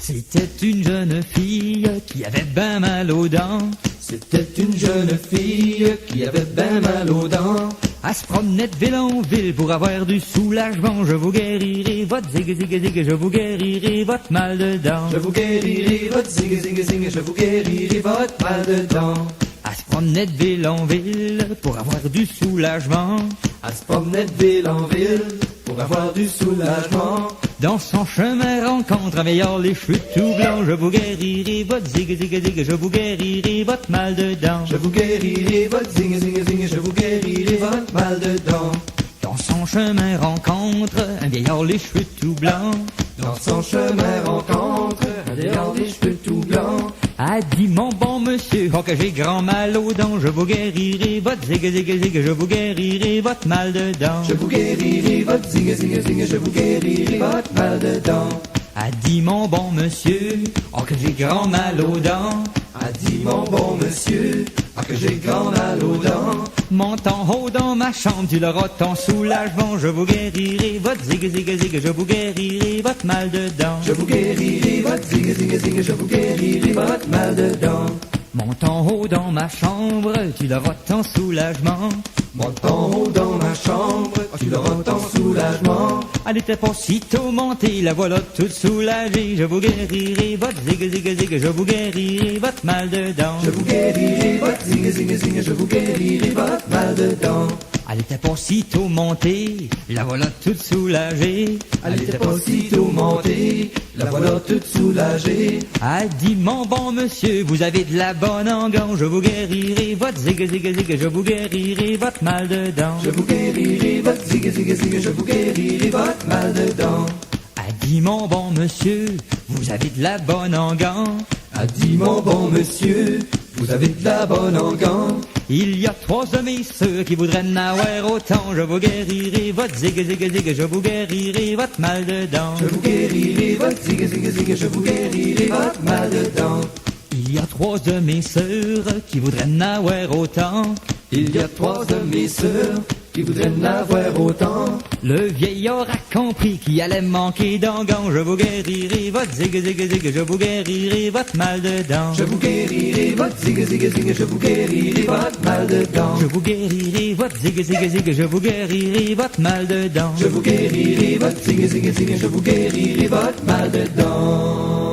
C'était une jeune fille qui avait ben mal aux dents. C'était une jeune fille qui avait ben mal aux dents. Elle se promenait de ville en ville pour avoir du soulagement. Je vous guérirai votre zig zig zig, je vous guérirai votre mal de dents. Je vous guérirai votre zing zing zing, je vous guérirai votre mal de dents. Elle se promenait de ville en ville pour avoir du soulagement. Elle se promenait de ville en ville pour avoir du soulagement. Dans son chemin rencontre un vieillard les cheveux tout blancs. Je vous guérirai votre zig zig zig, je vous guérirai votre mal de dents. Je vous guérirai votre zing zing zing, je vous guérirai votre mal de dents. Dans son chemin rencontre un vieillard les cheveux tout blancs. Dans son chemin rencontre un vieillard les cheveux tout blancs. A dit mon bon monsieur, oh que j'ai grand mal aux dents. Je vous guérirai votre zig zig zig, je vous guérirai votre mal de dents. Je vous guérirai votre zing zing zing, je vous guérirai votre mal de dents. A dit mon bon monsieur, oh que j'ai grand mal aux dents. A dit mon bon monsieur, ah que j'ai grand mal aux dents. Monte en haut dans ma chambre, tu l'auras ton soulagement. Je vous guérirai votre zig zig zig, je vous guérirai votre mal de dents. Je vous guérirai votre zing zing zing, je vous guérirai votre mal de dents. Monte en haut dans ma chambre, tu l'auras ton soulagement. Monte en haut dans ma chambre, tu l'auras ton soulagement. Elle était pas si tôt montée, la voilà toute soulagée. Je vous guérirai votre zig zig zig, je vous guérirai votre mal de dents. Je vous guérirai votre zing zing zing, je vous guérirai votre mal de dents. Elle était pas si tôt montée, la voilà toute soulagée. Elle était pas si tôt montée, la voilà toute soulagée. Elle dit mon bon monsieur, vous avez de la bonne engan. Je vous guérirai votre zig zig zig, je vous guérirai votre mal de dents. Je vous guérirai votre zig zig zig, je vous guérirai votre mal de dents. A dit mon bon monsieur, vous avez de la bonne engan. A dit mon bon monsieur, vous avez de la bonne engan. Il y a 3 de mes sœurs qui voudraient n'avoir autant. Je vous guérirai votre zig zig zig, je vous guérirai votre mal de dents. Je vous guérirai votre zig zig zig, je vous guérirai votre mal de dents. Il y a 3 de mes sœurs qui voudraient n'avoir autant. Il y a 3 de mes sœurs qui voudraient n'avoir autant. Le vieillard a compris qu'il allait manquer d'engan. Je vous guérirai votre zig zig zig, je vous guérirai votre mal de dents. Je vous guérirai votre zig zig zig, je vous guérirai votre mal de dents. Je vous guérirai votre zig zig zig, je vous guérirai votre mal de dents. Je vous guérirai votre zig zig zig, je vous guérirai votre mal de dents.